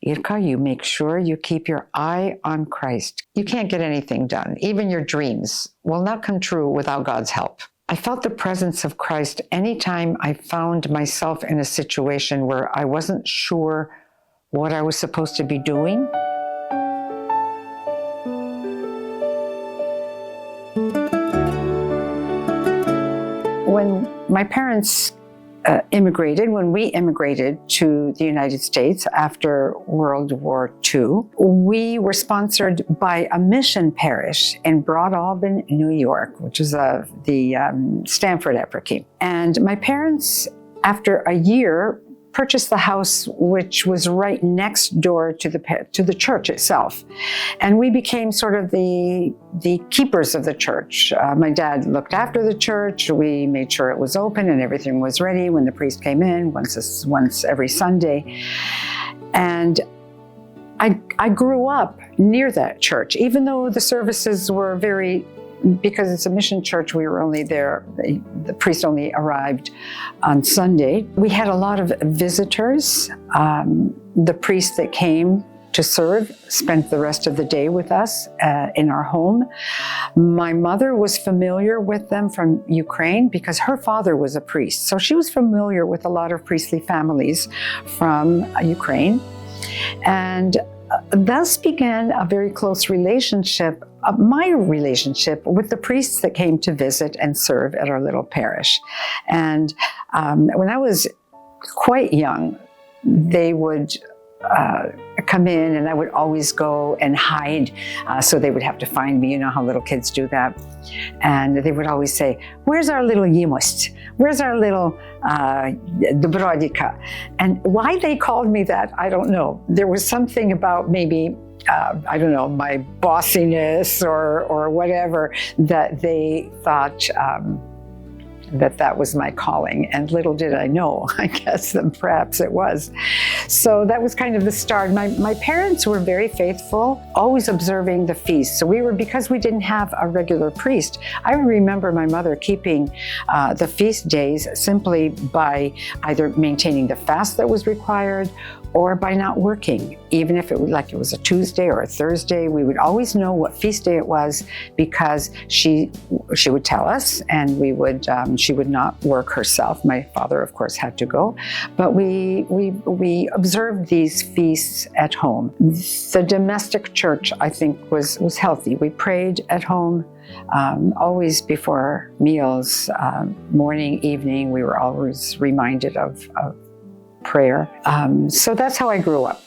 Irka, you make sure you keep your eye on Christ. You can't get anything done. Even your dreams will not come true without God's help. I felt the presence of Christ anytime I found myself in a situation where I wasn't sure what I was supposed to be doing. When my parents when we immigrated to the United States after World War II, we were sponsored by a mission parish in Broadalbin, New York, which is the Stanford Eparchy. And my parents, after a year, purchased the house, which was right next door to the church itself. And we became sort of the keepers of the church. My dad looked after the church. We made sure it was open and everything was ready when the priest came in once every Sunday. And I grew up near that church, even though the services were because it's a mission church, we were only there, the priest only arrived on Sunday. We had a lot of visitors. The priest that came to serve spent the rest of the day with us in our home. My mother was familiar with them from Ukraine because her father was a priest. So she was familiar with a lot of priestly families from Ukraine. And thus began a very close relationship, my relationship with the priests that came to visit and serve at our little parish. And when I was quite young, they would come in and I would always go and hide. So they would have to find me. You know how little kids do that. And they would always say, "Where's our little Yimost? Where's our little Dobrodika?" And why they called me that, I don't know. There was something about maybe, I don't know, my bossiness or whatever, that they thought that was my calling. And little did I know, I guess, that perhaps it was. So that was kind of the start. My parents were very faithful, always observing the feasts. So because we didn't have a regular priest, I remember my mother keeping the feast days simply by either maintaining the fast that was required or by not working. Even if it was a Tuesday or a Thursday, we would always know what feast day it was because she would tell us, and she would not work herself. My father, of course, had to go, but we observed these feasts at home. The domestic church, I think, was healthy. We prayed at home. Always before meals, morning, evening, we were always reminded of prayer. So that's how I grew up.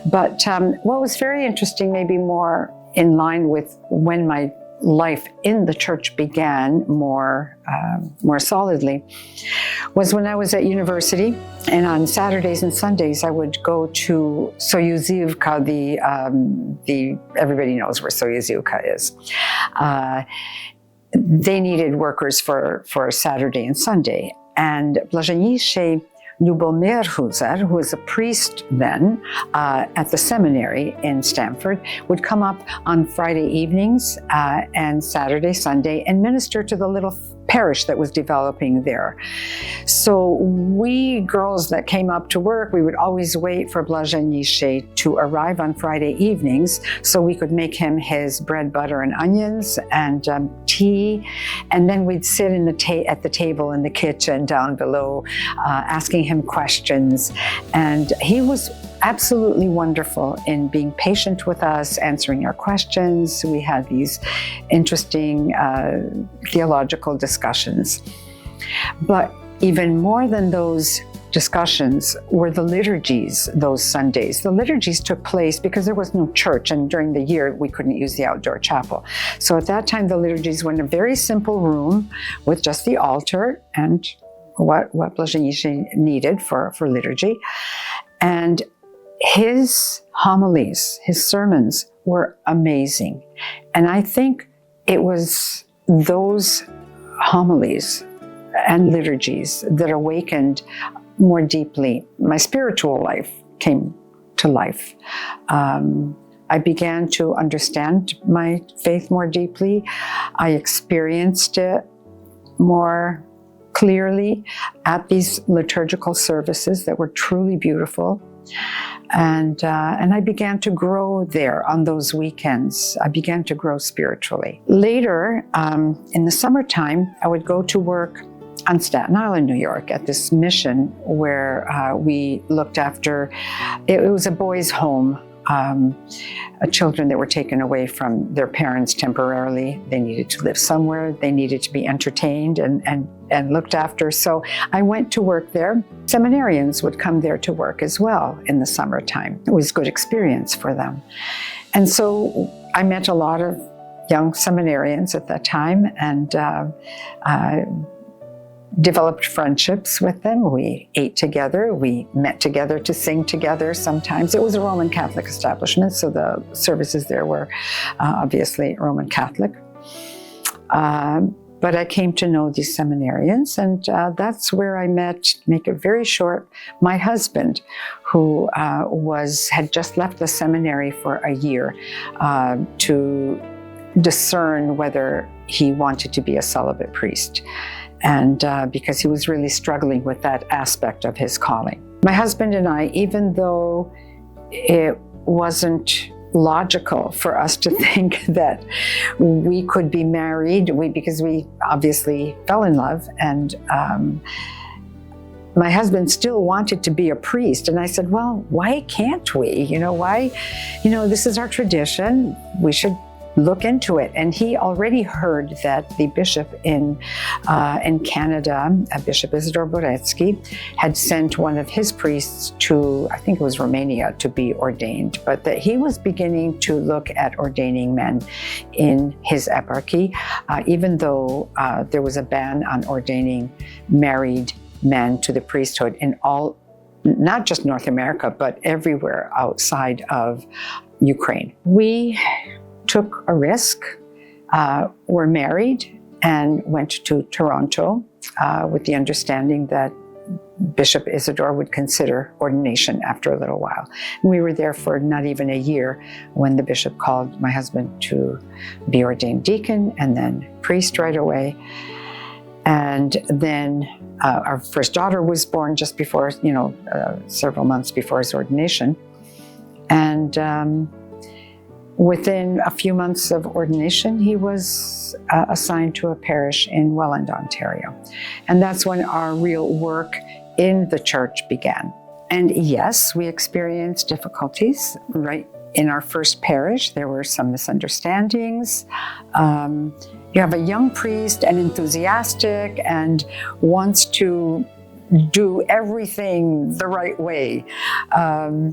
But what was very interesting, maybe more in line with when my life in the church began more solidly, was when I was at university, and on Saturdays and Sundays I would go to Soyuzivka, everybody knows where Soyuzivka is. They needed workers for Saturday and Sunday, and Blaženíši Ljubomir Huzar, who was a priest then at the seminary in Stanford, would come up on Friday evenings and Saturday, Sunday, and minister to the little parish that was developing there. So we girls that came up to work, we would always wait for Blaženíši to arrive on Friday evenings so we could make him his bread, butter, and onions and tea. And then we'd sit at the table in the kitchen down below, asking him questions. And he was absolutely wonderful in being patient with us, answering our questions. We had these interesting theological discussions. But even more than those discussions were the liturgies those Sundays. The liturgies took place because there was no church, and during the year we couldn't use the outdoor chapel. So at that time the liturgies were in a very simple room with just the altar and what Blaženíši needed for liturgy. And his homilies, his sermons were amazing. And I think it was those homilies and liturgies that awakened more deeply. My spiritual life came to life. I began to understand my faith more deeply. I experienced it more clearly at these liturgical services that were truly beautiful. And I began to grow there on those weekends. I began to grow spiritually. Later, in the summertime, I would go to work on Staten Island, New York, at this mission where we looked after, it was a boys' home, children that were taken away from their parents temporarily. They needed to live somewhere. They needed to be entertained and looked after. So I went to work there. Seminarians would come there to work as well in the summertime. It was a good experience for them. And so I met a lot of young seminarians at that time, and developed friendships with them. We ate together. We met together to sing together sometimes. It was a Roman Catholic establishment, so the services there were obviously Roman Catholic. But I came to know these seminarians, and that's where I met, make it very short, my husband, who had just left the seminary for a year to discern whether he wanted to be a celibate priest. And because he was really struggling with that aspect of his calling. My husband and I, even though it wasn't logical for us to think that we could be married, because we obviously fell in love, and my husband still wanted to be a priest. And I said, well, why can't we? This is our tradition. We should look into it. And he already heard that the bishop in Canada, Bishop Isidore Boretsky, had sent one of his priests to, I think it was Romania, to be ordained, but that he was beginning to look at ordaining men in his eparchy, even though there was a ban on ordaining married men to the priesthood in all, not just North America, but everywhere outside of Ukraine. We took a risk, were married, and went to Toronto with the understanding that Bishop Isidore would consider ordination after a little while. And we were there for not even a year when the bishop called my husband to be ordained deacon and then priest right away. And then our first daughter was born just before, several months before his ordination. And within a few months of ordination, he was assigned to a parish in Welland, Ontario. And that's when our real work in the church began. And yes, we experienced difficulties. Right in our first parish, there were some misunderstandings. You have a young priest and enthusiastic and wants to do everything the right way,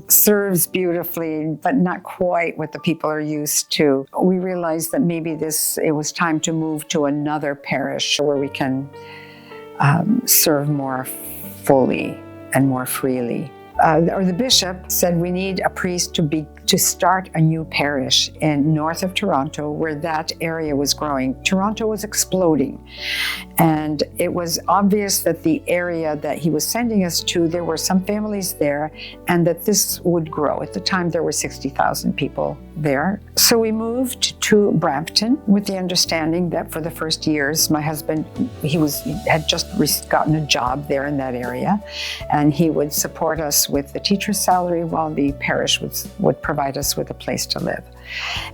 serves beautifully, but not quite what the people are used to. We realized that maybe it was time to move to another parish where we can serve more fully and more freely. Or the bishop said we need a priest to start a new parish in north of Toronto, where that area was growing. Toronto was exploding. And it was obvious that the area that he was sending us to, there were some families there, and that this would grow. At the time, there were 60,000 people there. So we moved to Brampton with the understanding that for the first years, my husband, had just gotten a job there in that area, and he would support us with the teacher's salary while the parish would provide us with a place to live.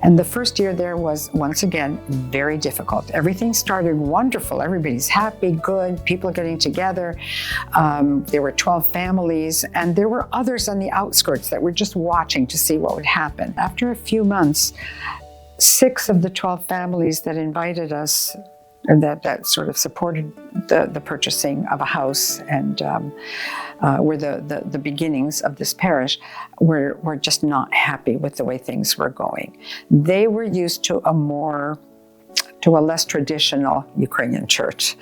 And the first year there was, once again, very difficult. Everything started wonderful. Everybody's happy, good, people getting together. There were 12 families, and there were others on the outskirts that were just watching to see what would happen. After a few months, 6 of the 12 families that invited us, and that sort of supported the purchasing of a house and were the beginnings of this parish, were just not happy with the way things were going. They were used to a less traditional Ukrainian church.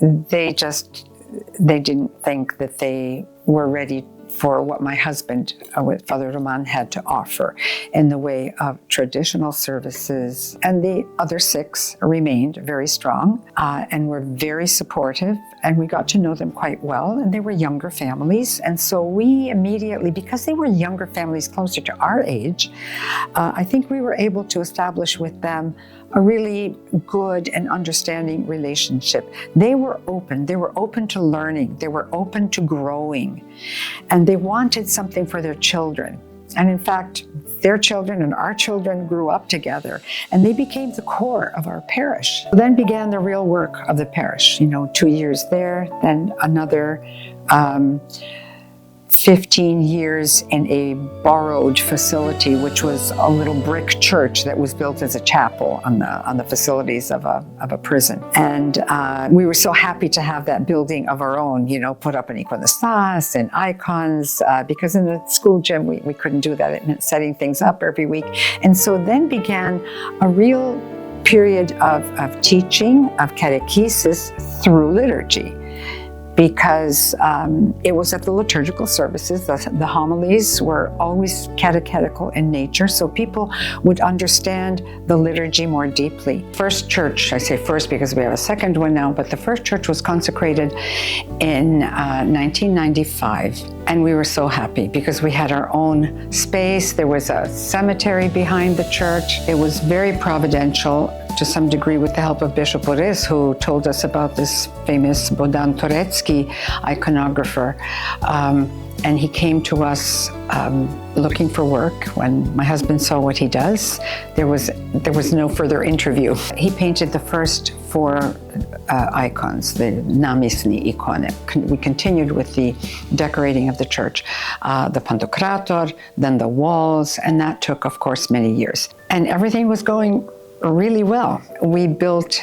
They didn't think that they were ready for what my husband, with Father Roman, had to offer in the way of traditional services. And the other 6 remained very strong and were very supportive, and we got to know them quite well, and they were younger families. And so we immediately, because they were younger families closer to our age, I think we were able to establish with them a really good and understanding relationship. They were open to learning, they were open to growing. And and they wanted something for their children. And in fact, their children and our children grew up together, and they became the core of our parish. Then began the real work of the parish. 2 years there, then another 15 years in a borrowed facility, which was a little brick church that was built as a chapel on the facilities of a prison. And we were so happy to have that building of our own, put up an iconostas and icons, because in the school gym we couldn't do that. It meant setting things up every week. And so then began a real period of teaching, of catechesis through liturgy. Because it was at the liturgical services. The homilies were always catechetical in nature, so people would understand the liturgy more deeply. First church, I say first because we have a second one now, but the first church was consecrated in 1995. And we were so happy because we had our own space. There was a cemetery behind the church. It was very providential, to some degree, with the help of Bishop Boris, who told us about this famous Bohdan Turecki iconographer. And he came to us looking for work. When my husband saw what he does, there was no further interview. He painted the first 4 icons, the namisni ikone. We continued with the decorating of the church, the Pantokrator, then the walls, and that took, of course, many years. And everything was going really well. We built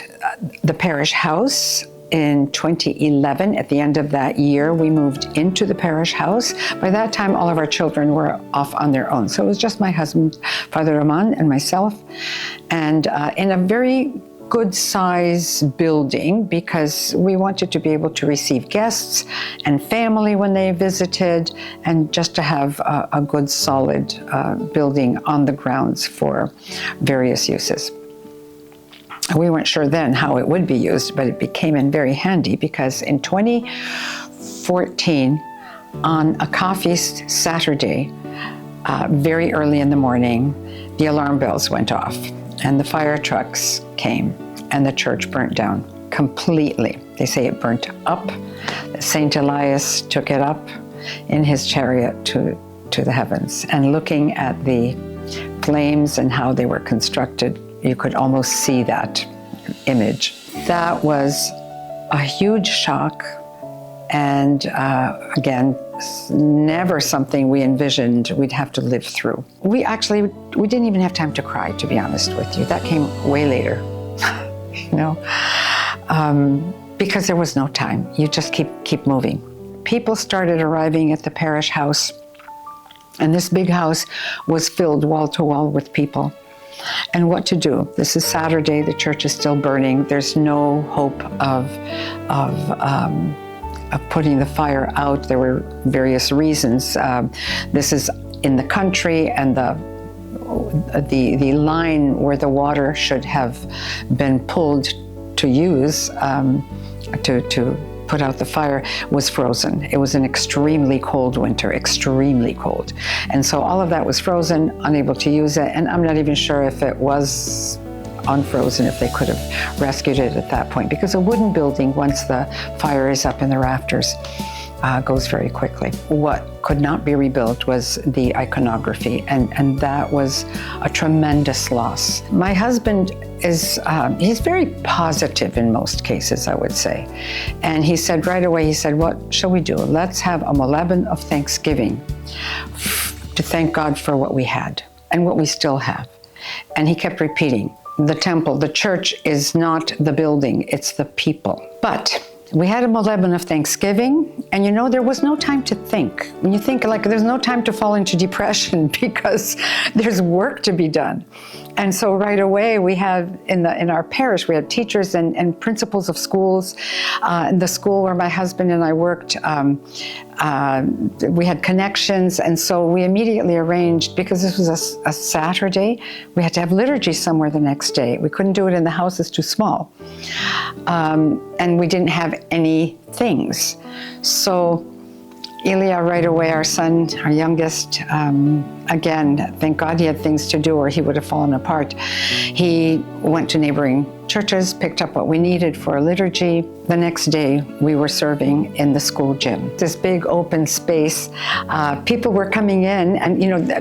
the parish house in 2011. At the end of that year, we moved into the parish house. By that time, all of our children were off on their own. So it was just my husband, Father Roman, and myself. And in a very good size building, because we wanted to be able to receive guests and family when they visited, and just to have a good solid building on the grounds for various uses. We weren't sure then how it would be used, but it became in very handy, because in 2014, on a coffee Saturday, very early in the morning, the alarm bells went off and the fire trucks came and the church burnt down completely. They say it burnt up. Saint Elias took it up in his chariot to the heavens. And looking at the flames and how they were constructed, you could almost see that image. That was a huge shock, and again, never something we envisioned we'd have to live through. We didn't even have time to cry, to be honest with you. That came way later, because there was no time. You just keep moving. People started arriving at the parish house, and this big house was filled wall to wall with people. And what to do? This is Saturday, the church is still burning. There's no hope of putting the fire out. There were various reasons. This is in the country, and the line where the water should have been pulled to use to put out the fire was frozen. It was an extremely cold winter, extremely cold. And so all of that was frozen, unable to use it. And I'm not even sure if it was unfrozen, if they could have rescued it at that point, because a wooden building, once the fire is up in the rafters, goes very quickly. What could not be rebuilt was the iconography, and that was a tremendous loss. My husband he's very positive in most cases, I would say. And he said right away, what shall we do? Let's have a Moleben of Thanksgiving to thank God for what we had and what we still have. And he kept repeating, the temple, the church is not the building, it's the people. But we had a Moleben of Thanksgiving, and there was no time to think. When you think, there's no time to fall into depression because there's work to be done. And so right away we had, in our parish, we had teachers and principals of schools. In the school where my husband and I worked, we had connections, and so we immediately arranged, because this was a Saturday, we had to have liturgy somewhere the next day. We couldn't do it in the house, it's too small. And we didn't have any things. So Ilya, right away, our son, our youngest, again, thank God he had things to do or he would have fallen apart. He went to neighboring churches, picked up what we needed for a liturgy. The next day, we were serving in the school gym. This big open space, people were coming in and,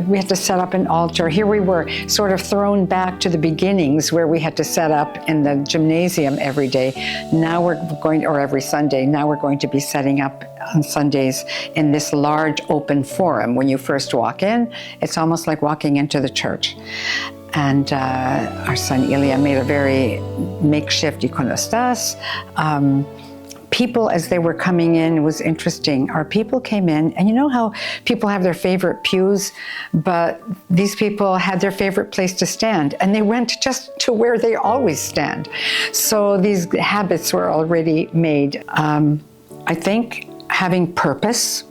we had to set up an altar. Here we were sort of thrown back to the beginnings where we had to set up in the gymnasium every day. Now we're going, or every Sunday, now we're going to be setting up on Sundays in this large open forum. When you first walk in, it's almost like walking into the church. And our son Ilya made a very makeshift iconostas. People, as they were coming in, it was interesting. Our people came in, and you know how people have their favorite pews, but these people had their favorite place to stand, and they went just to where they always stand. So these habits were already made. I think having purpose,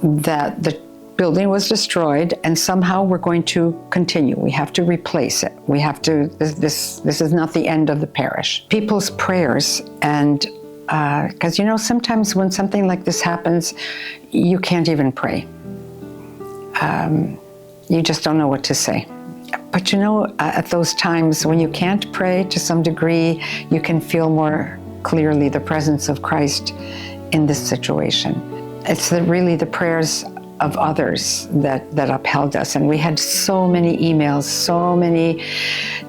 that the building was destroyed and somehow we're going to continue. We have to replace it. We have to, this is not the end of the parish. People's prayers, and because sometimes when something like this happens, you can't even pray. You just don't know what to say. But at those times when you can't pray, to some degree, you can feel more clearly the presence of Christ in this situation. It's really the prayers of others that upheld us. And we had so many emails, so many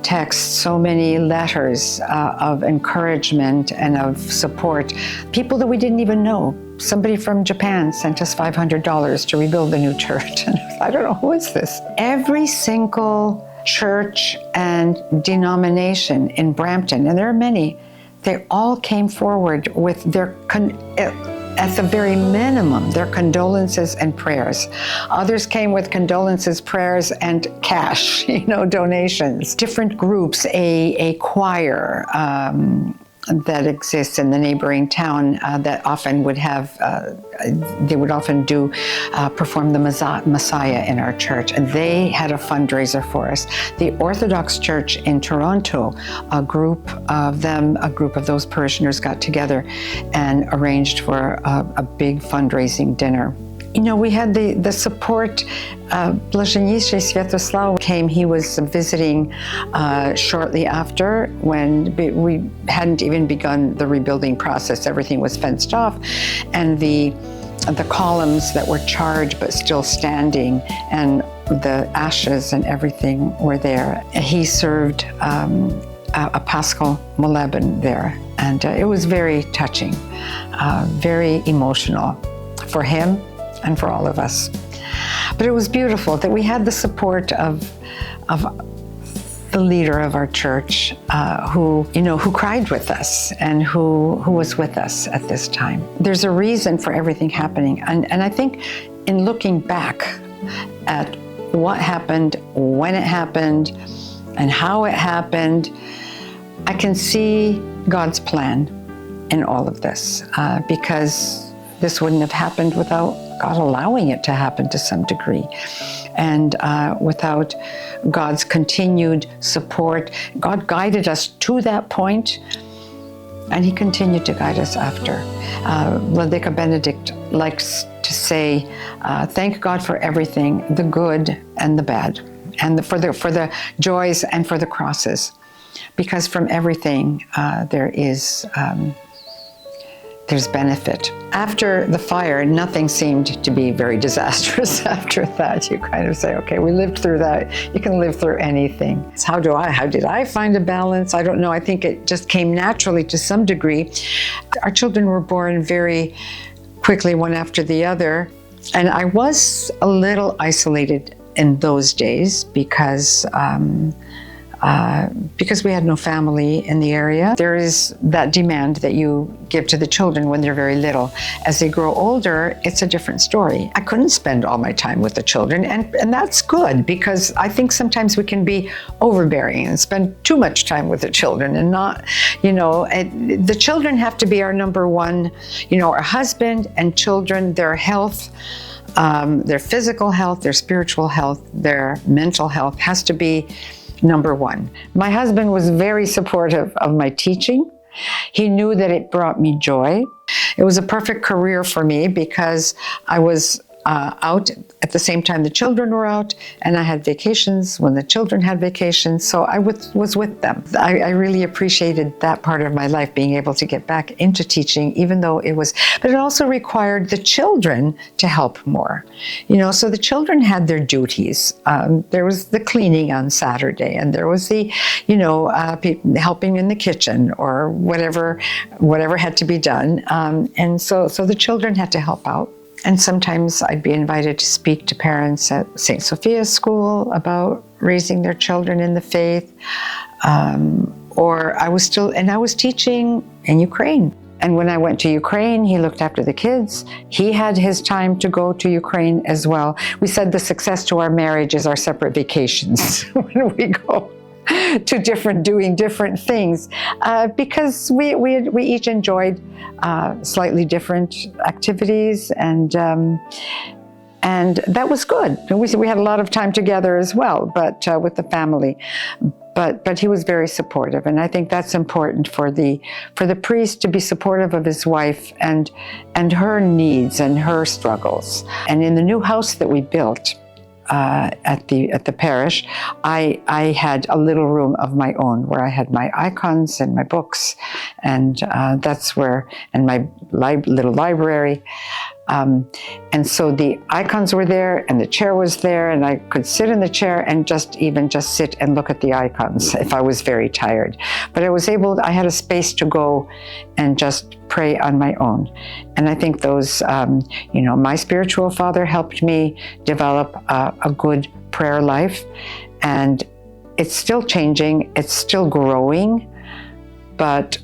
texts, so many letters of encouragement and of support. People that we didn't even know. Somebody from Japan sent us $500 to rebuild the new church. And I don't know, who is this? Every single church and denomination in Brampton, and there are many, they all came forward with their at the very minimum, their condolences and prayers. Others came with condolences, prayers, and cash, donations. Different groups, a choir that exists in the neighboring town that often would have, they would often perform the Messiah in our church, and they had a fundraiser for us. The Orthodox Church in Toronto, a group of those parishioners got together and arranged for a big fundraising dinner. We had the support. Blaženicki Sviatoslav came. He was visiting shortly after, when we hadn't even begun the rebuilding process. Everything was fenced off, and the columns that were charred but still standing, and the ashes and everything were there. He served a Paschal Moleben there, and it was very touching, very emotional for him and for all of us. But it was beautiful that we had the support of the leader of our church, who cried with us and who was with us at this time. There's a reason for everything happening. And I think in looking back at what happened, when it happened, and how it happened, I can see God's plan in all of this, because this wouldn't have happened without God allowing it to happen to some degree. And without God's continued support, God guided us to that point, and He continued to guide us after. Vladika Benedict likes to say, thank God for everything, the good and the bad, and for the joys and for the crosses. Because from everything there's benefit. After the fire, nothing seemed to be very disastrous after that. You kind of say, okay, we lived through that. You can live through anything. How did I find a balance? I don't know. I think it just came naturally to some degree. Our children were born very quickly, one after the other. And I was a little isolated in those days because we had no family in the area. There is that demand that you give to the children when they're very little. As they grow older, it's a different story. I couldn't spend all my time with the children, and that's good, because I think sometimes we can be overbearing and spend too much time with the children and not, the children have to be our number one, our husband and children, their health, their physical health, their spiritual health, their mental health has to be number one. My husband was very supportive of my teaching. He knew that it brought me joy. It was a perfect career for me because I was out at the same time the children were out, and I had vacations when the children had vacations, so I was with them. I really appreciated that part of my life, being able to get back into teaching, even though but it also required the children to help more. So the children had their duties. There was the cleaning on Saturday, and there was the, helping in the kitchen or whatever had to be done. And so the children had to help out. And sometimes I'd be invited to speak to parents at St. Sophia's School about raising their children in the faith. Or I was teaching in Ukraine. And when I went to Ukraine, he looked after the kids. He had his time to go to Ukraine as well. We said the success to our marriage is our separate vacations when we go to doing different things, because we each enjoyed slightly different activities, and that was good. We had a lot of time together as well, but with the family. But he was very supportive, and I think that's important for the priest to be supportive of his wife and her needs and her struggles. And in the new house that we built at the parish, I had a little room of my own where I had my icons and my books, and that's where, and my little library. And so the icons were there, and the chair was there, and I could sit in the chair and just sit and look at the icons if I was very tired. But I had a space to go and just pray on my own. And I think those, my spiritual father helped me develop a good prayer life, and it's still changing, it's still growing, but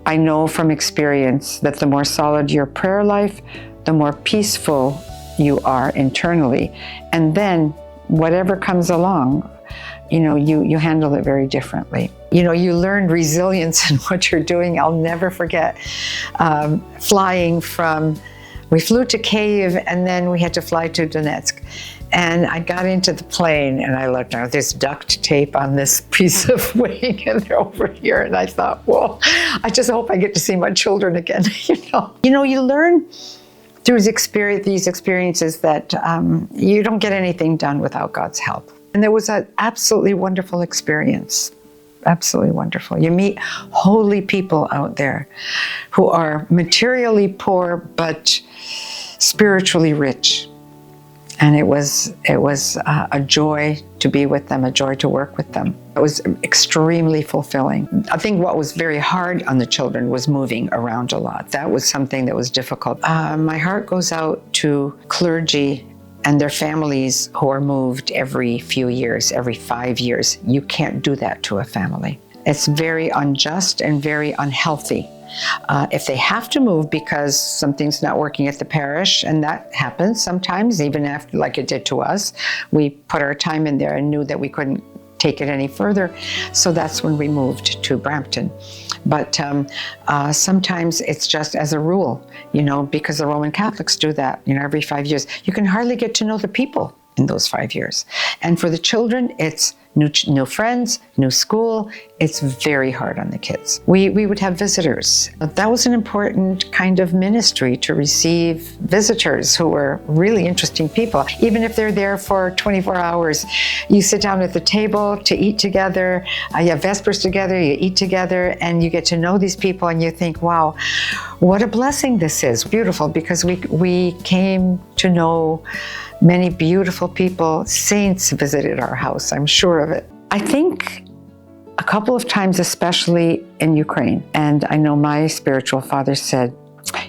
I know from experience that the more solid your prayer life, the more peaceful you are internally. And then whatever comes along, you handle it very differently. You learn resilience in what you're doing. I'll never forget we flew to Kyiv, and then we had to fly to Donetsk. And I got into the plane, and I looked, there's duct tape on this piece of wing, and they're over here. And I thought, well, I just hope I get to see my children again. You learn through these experiences that you don't get anything done without God's help. And there was an absolutely wonderful experience. Absolutely wonderful. You meet holy people out there who are materially poor, but spiritually rich. And it was a joy to be with them, a joy to work with them. It was extremely fulfilling. I think what was very hard on the children was moving around a lot. That was something that was difficult. My heart goes out to clergy and their families who are moved every few years, every 5 years. You can't do that to a family. It's very unjust and very unhealthy. If they have to move because something's not working at the parish, and that happens sometimes, even after, like it did to us, we put our time in there and knew that we couldn't take it any further. So that's when we moved to Brampton. But sometimes it's just as a rule, because the Roman Catholics do that, every 5 years. You can hardly get to know the people in those 5 years. And for the children, it's new friends, new school. It's very hard on the kids. We would have visitors. That was an important kind of ministry, to receive visitors who were really interesting people. Even if they're there for 24 hours, you sit down at the table to eat together, you have Vespers together, you eat together, and you get to know these people, and you think, wow, what a blessing this is. Beautiful, because we came to know many beautiful people. Saints visited our house, I'm sure of it. I think a couple of times, especially in Ukraine, and I know my spiritual father said,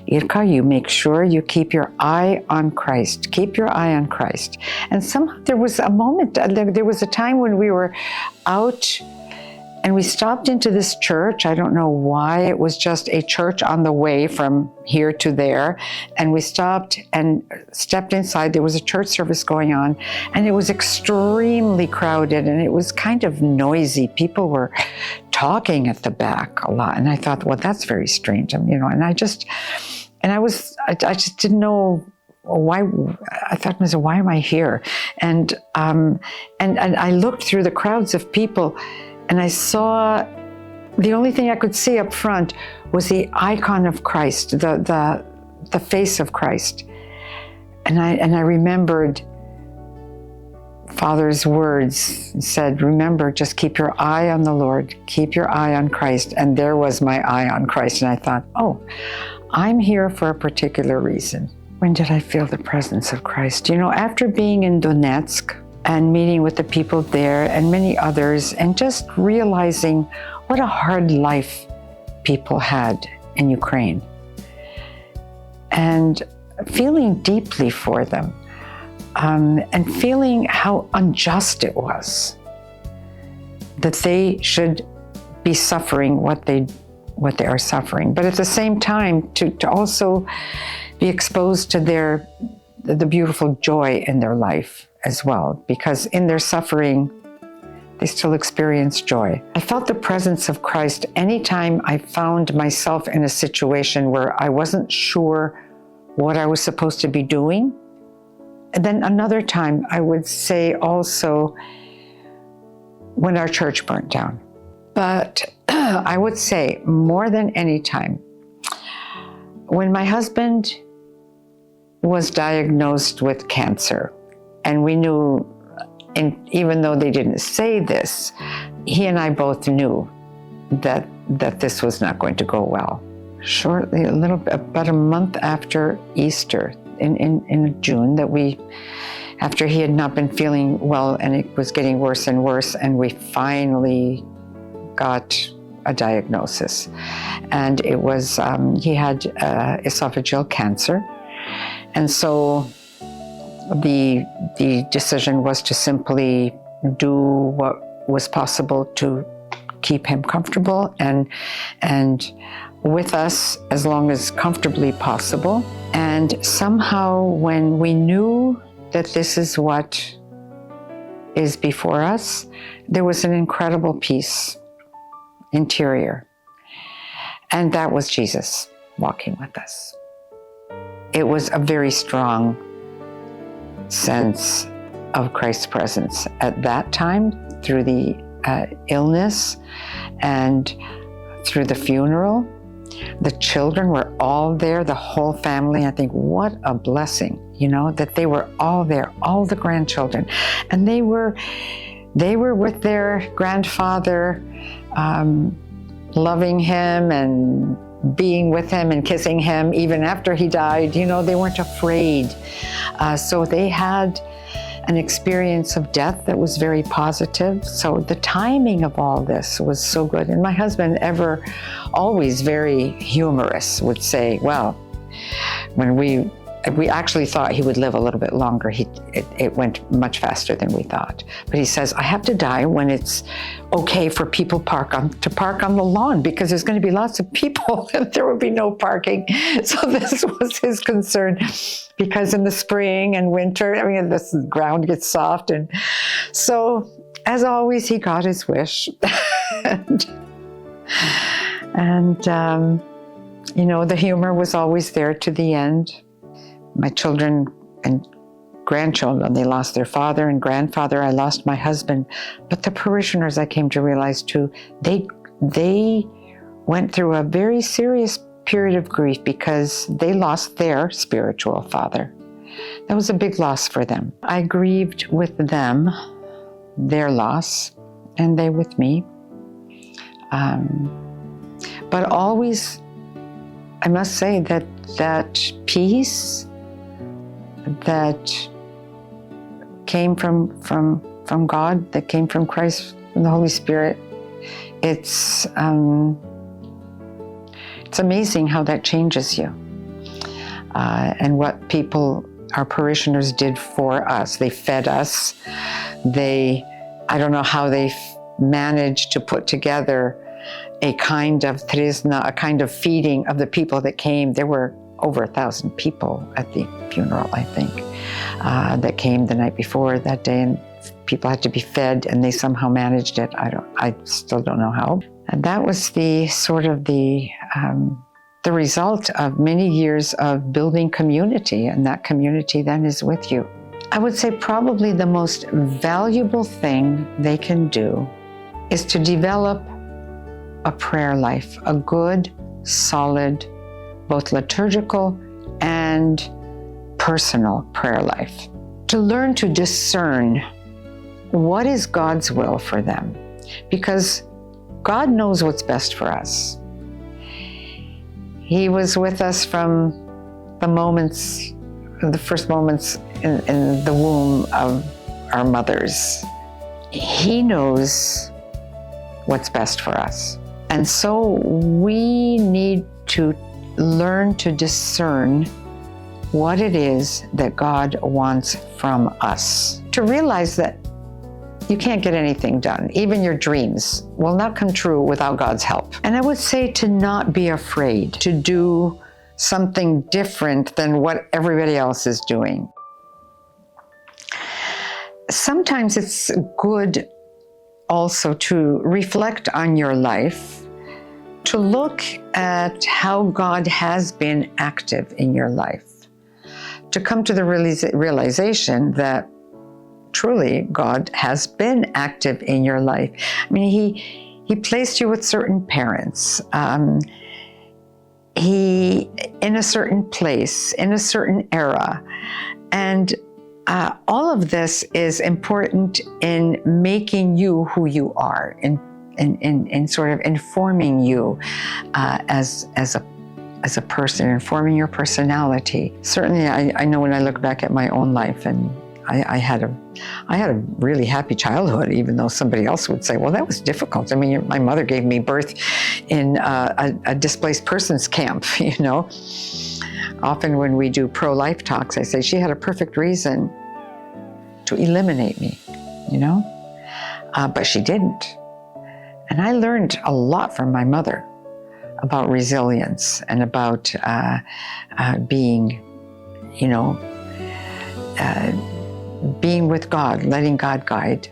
Irka, you make sure you keep your eye on Christ. Keep your eye on Christ. And somehow there was a moment, there was a time when we were out and we stopped into this church. I don't know why. It was just a church on the way from here to there. And we stopped and stepped inside. There was a church service going on, and it was extremely crowded, and it was kind of noisy. People were talking at the back a lot. And I thought, well, that's very strange. And I just didn't know why. I thought to myself, why am I here? And I looked through the crowds of people, and I saw The only thing I could see up front was the icon of Christ, the face of Christ. And I remembered Father's words. He said, remember, just keep your eye on the Lord, keep your eye on Christ. And there was my eye on Christ. And I thought, oh, I'm here for a particular reason. When did I feel the presence of Christ? You know, after being in Donetsk and meeting with the people there and many others, and just realizing what a hard life people had in Ukraine, and feeling deeply for them, and feeling how unjust it was that they should be suffering what they are suffering, but at the same time to also be exposed to the beautiful joy in their life as well, because in their suffering they still experience joy. I felt the presence of Christ anytime I found myself in a situation where I wasn't sure what I was supposed to be doing. And then another time, I would say also when our church burnt down. But I would say more than any time, when my husband was diagnosed with cancer, and we knew, and even though they didn't say this, he and I both knew that this was not going to go well. Shortly, about a month after Easter, in June, after he had not been feeling well and it was getting worse and worse, and we finally got a diagnosis. And it was, he had esophageal cancer. And so the decision was to simply do what was possible to keep him comfortable and with us as long as comfortably possible. And somehow when we knew that this is what is before us, there was an incredible peace interior. And that was Jesus walking with us. It was a very strong sense of Christ's presence at that time, through the illness and through the funeral. The children were all there, the whole family. I think what a blessing, you know, that they were all there, all the grandchildren. And they were with their grandfather, loving him and being with him and kissing him even after he died. You know, they weren't afraid. So they had an experience of death that was very positive. So the timing of all this was so good. And my husband, always very humorous, would say, well, when we actually thought he would live a little bit longer. It went much faster than we thought. But he says, I have to die when it's okay for people to park on the lawn, because there's going to be lots of people and there will be no parking. So this was his concern, because in the spring and winter, I mean, the ground gets soft. And so, as always, he got his wish. and you know, the humor was always there to the end. My children and grandchildren, they lost their father and grandfather. I lost my husband. But the parishioners, I came to realize too, they went through a very serious period of grief because they lost their spiritual father. That was a big loss for them. I grieved with them, their loss, and they with me. But always, I must say that peace that came from God, that came from Christ, from the Holy Spirit, it's amazing how that changes you. And what our parishioners did for us. They fed us. I don't know how they managed to put together a kind of trizna, a kind of feeding of the people that came. There were over 1,000 people at the funeral, I think, that came the night before that day, and people had to be fed, and they somehow managed it. I still don't know how. And that was the result of many years of building community, and that community then is with you. I would say probably the most valuable thing they can do is to develop a prayer life, a good, solid, both liturgical and personal prayer life. To learn to discern what is God's will for them, because God knows what's best for us. He was with us from the first moments in the womb of our mothers. He knows what's best for us. And so we need to learn to discern what it is that God wants from us. To realize that you can't get anything done. Even your dreams will not come true without God's help. And I would say to not be afraid to do something different than what everybody else is doing. Sometimes it's good also to reflect on your life, to look at how God has been active in your life, to come to the realization that truly God has been active in your life. I mean, He placed you with certain parents. He in a certain place, in a certain era. And all of this is important in making you who you are, in sort of informing you as a person, informing your personality. Certainly, I know when I look back at my own life, and I had a really happy childhood, even though somebody else would say, well, that was difficult. I mean, my mother gave me birth in a displaced persons camp, you know. Often when we do pro-life talks, I say she had a perfect reason to eliminate me, you know, but she didn't. And I learned a lot from my mother about resilience and about being, you know, being with God, letting God guide.